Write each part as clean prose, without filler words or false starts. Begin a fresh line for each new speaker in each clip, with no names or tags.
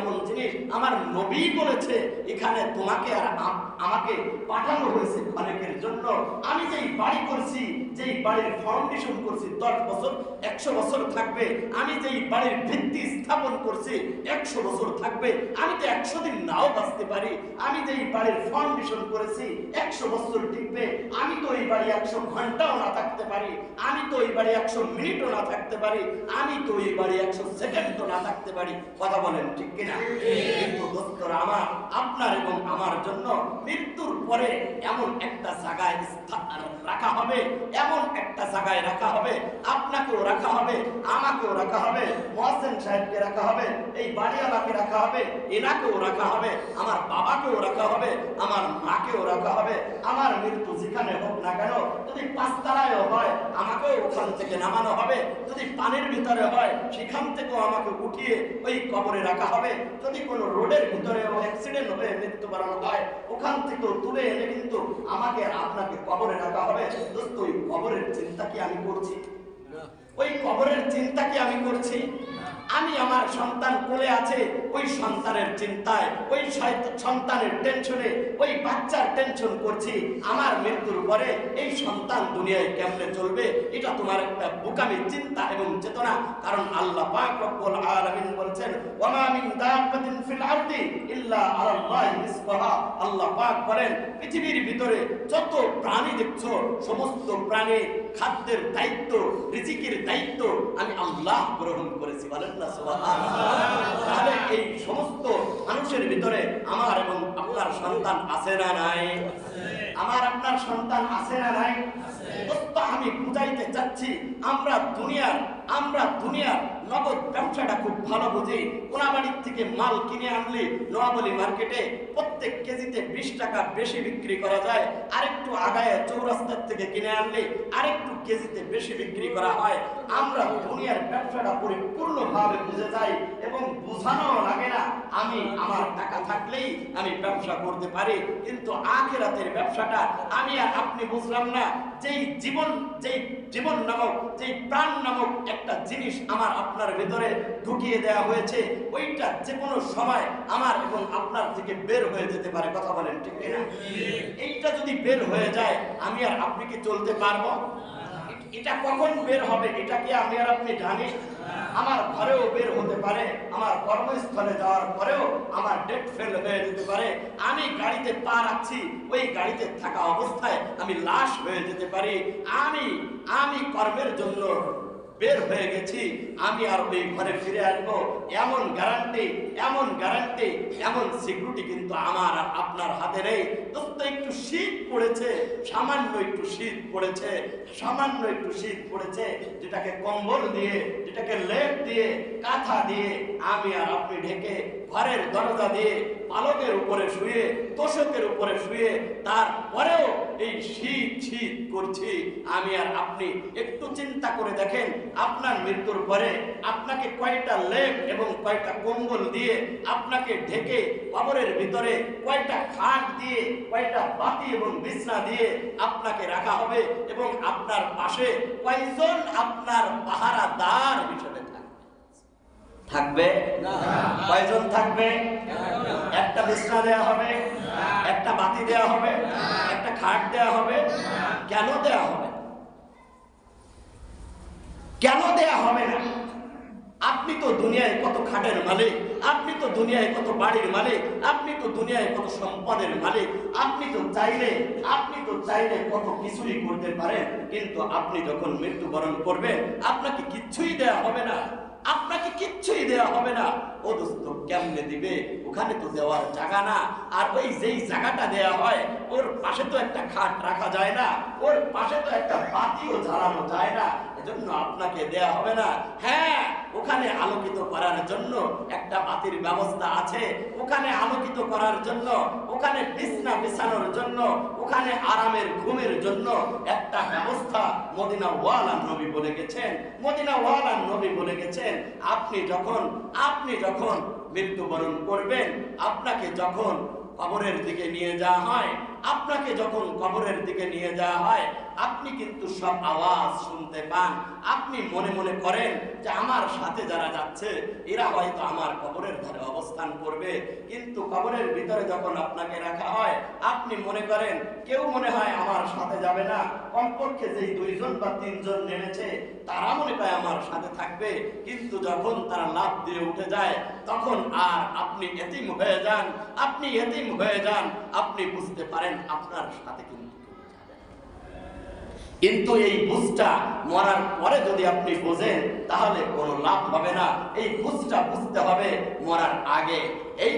এমন জিনিস আমার নবী বলেছে, এখানে তোমাকে আর আমাকে পাঠানো হয়েছে ক্ষণেকের জন্য। আমি যেই বাড়ি করছি, যেই বাড়ির ফাউন্ডেশন করছি 10 বছর 100 বছর থাকবে। আমি যেই বাড়ির ভিত্তি স্থাপন করছি 100 বছর থাকবে। আমি তো 100 দিন নাও বাঁচতে পারি। আমি যেই বাড়ির ফাউন্ডেশন করেছি 100 বছর টিকবে। আমি তো এই বাড়ি 100 ঘন্টাও না থাকতে পারি। আমি তো এই বাড়ি 100 মিনিটও না থাকতে পারি। আমি তো এই বাড়ি 100 সেকেন্ডও না থাকতে পারি। কথা বলেন ঠিক কিনা? কিন্তু দোস্তরা আমার, আপনার এবং আমার জন্য মৃত্যুর পরে এমন একটা জায়গায় রাখা হবে, এমন একটা জায়গায় রাখা হবে, আপনাকেও রাখা হবে, আমাকেও রাখা হবে, মহসেন সাহেবকে রাখা হবে, এই বাড়িওয়ালাকে রাখা হবে, এনাকেও রাখা হবে, আমার বাবাকেও রাখা হবে, আমার মাকেও রাখা হবে। আমার মৃত্যু যেখানে হোক না কেন, যদি 5 তলায়ও হয় আমাকেও ওখান থেকে নামানো হবে, যদি পানির ভিতরে হয় সেখান থেকেও আমাকে উঠিয়ে ওই কবরে রাখা হবে, যদি কোনো রোডের ভিতরে অ্যাক্সিডেন্ট হয়ে মৃত্যুবরণ হয় ওখান থেকেও তুলে এনে কিন্তু আমাকে আপনাকে কবরে রাখা হবে। দোস্ত, ওই কবরের চিন্তা কি আমি করছি? ওই কবরের চিন্তা কি আমি করছি? আমি আমার সন্তান কোলে আছে, ওই সন্তানের চিন্তায়, ওই সন্তানের টেনশনে, ওই বাচ্চার টেনশন করছি। আমার মৃত্যুর পরে এই সন্তান দুনিয়ায় কেমনে চলবে, এটা তোমার একটা বোকামি চিন্তা এবং চেতনা। কারণ আল্লাহ পাক রব্বুল আলামিন বলছেন, ওয়া মিন দাব্বাতিন ফিল আরদি ইল্লা আলাল্লাহি রিজকুহা। আল্লাহ পাক বলেন, পৃথিবীর ভিতরে যত প্রাণী দেখছো, সমস্ত প্রাণী খাদ্যের দায়িত্ব, রিজিকের দায়িত্ব আমি আল্লাহ গ্রহণ করেছি। বলেন না সুবহানাল্লাহ। তাহলে এই সমস্ত মানুষের ভিতরে আমার এবং আপনার সন্তান আছে না নাই? আমার আপনার সন্তান আছে না নাই? আমি বুঝাইতে চাচ্ছি, আমরা দুনিয়ার নগদ ব্যবসাটা খুব ভালো বুঝি। কোনাবাড়ির থেকে মাল কিনে আনলে নোয়াবলী মার্কেটে প্রত্যেক কেজিতে 20 টাকা বেশি বিক্রি করা যায়। আরেকটু আগায় চৌরাস্তার থেকে কিনে আনলে আরেকটু কেজিতে বেশি বিক্রি করা হয়। আমরা দুনিয়ার ব্যবসাটা পরিপূর্ণভাবে বুঝে যাই এবং বোঝানো লাগে না। আমি আমার টাকা থাকলেই আমি ব্যবসা করতে পারি। কিন্তু আখিরাতের ব্যবসাটা আমি আর আপনি বুঝলাম না। যেই জীবন নামক, যেই প্রাণ নামক একটা জিনিস আমার আপনার ভিতরে ঢুকিয়ে দেওয়া হয়েছে, ওইটা যে কোনো সময় আমার এবং আপনার থেকে বের হয়ে যেতে পারে। কথা বলেন ঠিক কিনা? এইটা যদি বের হয়ে যায়, আমি আর আপনি কি চলতে পারবো? এটা কখন বের হবে এটা কি আমি আর আপনি জানি? আমার ঘরেও বের হতে পারে, আমার কর্মস্থলে যাওয়ার পরেও আমার ডেট ফেল হয়ে যেতে পারে। আমি গাড়িতে পা রাখছি, ওই গাড়িতে থাকা অবস্থায় আমি লাশ হয়ে যেতে পারি। আমি কর্মের জন্য বের হয়ে গেছি, আমি আর ওই ঘরে ফিরে আসবো এমন গ্যারান্টি, এমন সিকিউরিটি কিন্তু আমার আর আপনার হাতে নেই। দোস্ত, একটু শীত পড়েছে, সামান্য একটু শীত পড়েছে, যেটাকে কম্বল দিয়ে, যেটাকে লেপ দিয়ে, কাঁথা দিয়ে আমি আর আপনি ঢেকে ঘরের দরজা দিয়ে পালকের উপরে শুয়ে, তোষকের উপরে শুয়ে, তারপরেও এই শীত করছি আমি আর আপনি। একটু চিন্তা করে দেখেন, আপনার মৃত্যুর পরে আপনাকে কয়টা লেপ এবং কয়টা কম্বল দিয়ে আপনাকে ঢেকে কবরের ভিতরে কয়টা খাট দিয়ে, কয়টা বাতি এবং বিছনা দিয়ে আপনাকে রাখা হবে এবং আপনার পাশে কয়জন আপনার পাহারাদার হিসেবে থাকবে? কয়জন থাকবে? একটা বিছনা দেয়া হবে, একটা বাতি দেয়া হবে, একটা খাট দেয়া হবে। কেন দেয়া হবে? কেন দেয়া হবে না? আপনি তো দুনিয়ায় কত খাটের মালিক, আপনি তো দুনিয়ায় কত বাড়ির মালিক, আপনি তো দুনিয়ায় কত সম্পদের মালিক। আপনি তো চাইলে কত কিছুই করতে পারেন। কিন্তু আপনি যখন মৃত্যুবরণ করবেন আপনাকে কিচ্ছুই দেয়া হবে না। ও দোস্ত, কেমনে দিবে? ওখানে তো দেওয়ার জায়গা না। আর ওই যেই জায়গাটা দেয়া হয় ওর পাশে তো একটা খাট রাখা যায় না, ওর পাশে তো একটা বাতিও জ্বালানো যায় না। এজন্য আপনাকে দেয়া হবে না। হ্যাঁ, ওখানে আলোকিত করার জন্য একটা বাতির ব্যবস্থা আছে, ওখানে আলোকিত করার জন্য, ওখানে বিছনা বিছানোর জন্য, ওখানে আরামের ঘুমের জন্য একটা ব্যবস্থা মদিনাওয়ালা নবী বলে গেছেন। আপনি যখন মৃত্যুবরণ করবেন, আপনাকে যখন কবরের দিকে নিয়ে যাওয়া হয়, আপনাকে যখন কবরের দিকে নিয়ে যাওয়া হয় আপনি কিন্তু সব আওয়াজ শুনতে পান। আপনি মনে মনে করেন যে আমার সাথে যারা যাচ্ছে এরা হয়তো আমার কবরের ধারে অবস্থান করবে, কিন্তু কবরের ভিতরে যখন আপনাকে রাখা হয় আপনি মনে করেন কেউ মনে হয় আমার সাথে যাবে না, কমপক্ষে যেই 2 জন বা 3 জন নেমেছে তারা মনে হয় আমার সাথে থাকবে। কিন্তু যখন তারা লাফ দিয়ে উঠে যায় তখন আর আপনি এতিম হয়ে যান, আপনি এতিম হয়ে যান, আপনি বুঝতে পারেন আপনার সাথে কিন্তু কিন্তু এই বুঝটা মরার পরে যদি আপনি বোঝেন তাহলে কোনো লাভ হবে না। এই বুঝটা বুঝতে হবে মরার আগে। এই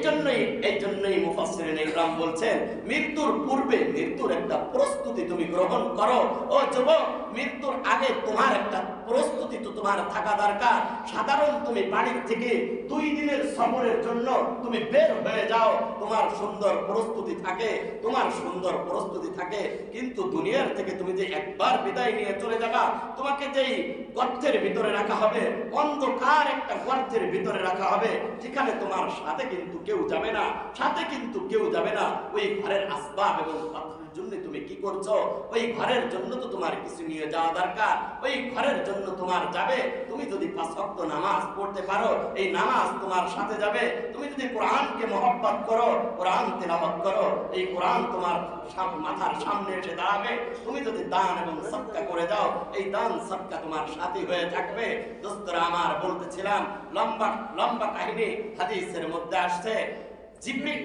জন্যই মুফাসসিরিন ইকরাম বলছেন মৃত্যুর পূর্বে মৃত্যুর একটা প্রস্তুতি তুমি গ্রহণ করো। ও যুবক, মৃত্যুর আগে তোমার একটা প্রস্তুতি তো তোমার থাকা দরকার। সাধারণ তুমি বাড়ির থেকে 2 দিনের সফরের জন্য তুমি বের হয়ে যাও, তোমার সুন্দর প্রস্তুতি থাকে, কিন্তু দুনিয়ার থেকে তুমি যে একবার বিদায় নিয়ে চলে যাবা, তোমাকে যেই গর্তের ভিতরে রাখা হবে, অন্ধকার একটা গর্তের ভিতরে রাখা হবে, যেখানে তোমার সাথে কিন্তু কেউ যাবে না, ওই ঘরের আসবাব এবং পাথরের জন্য তুমি কি করছো? ওই ঘরের জন্য তো তোমার কিছু নিয়ে যাওয়া দরকার, ওই ঘরের জন্য তোমার যাবে। তুমি যদি 5 ওয়াক্ত নামাজ পড়তে পারো, এই নামাজ তোমার সাথে যাবে। তুমি যদি কোরআনকে মহব্বত করো, কোরআন তেলাওয়াত করো, এই কোরআন তোমার মাথার সামনে এসে দাঁড়াবে। তুমি যদি দান এবং সদকা করে দাও, এই দান সদকা তোমার সাথী হয়ে থাকবে। দোস্তরা আমার, বলতেছিলাম লম্বা কাহিনী হাদিসের মধ্যে আসছে। জিবরিল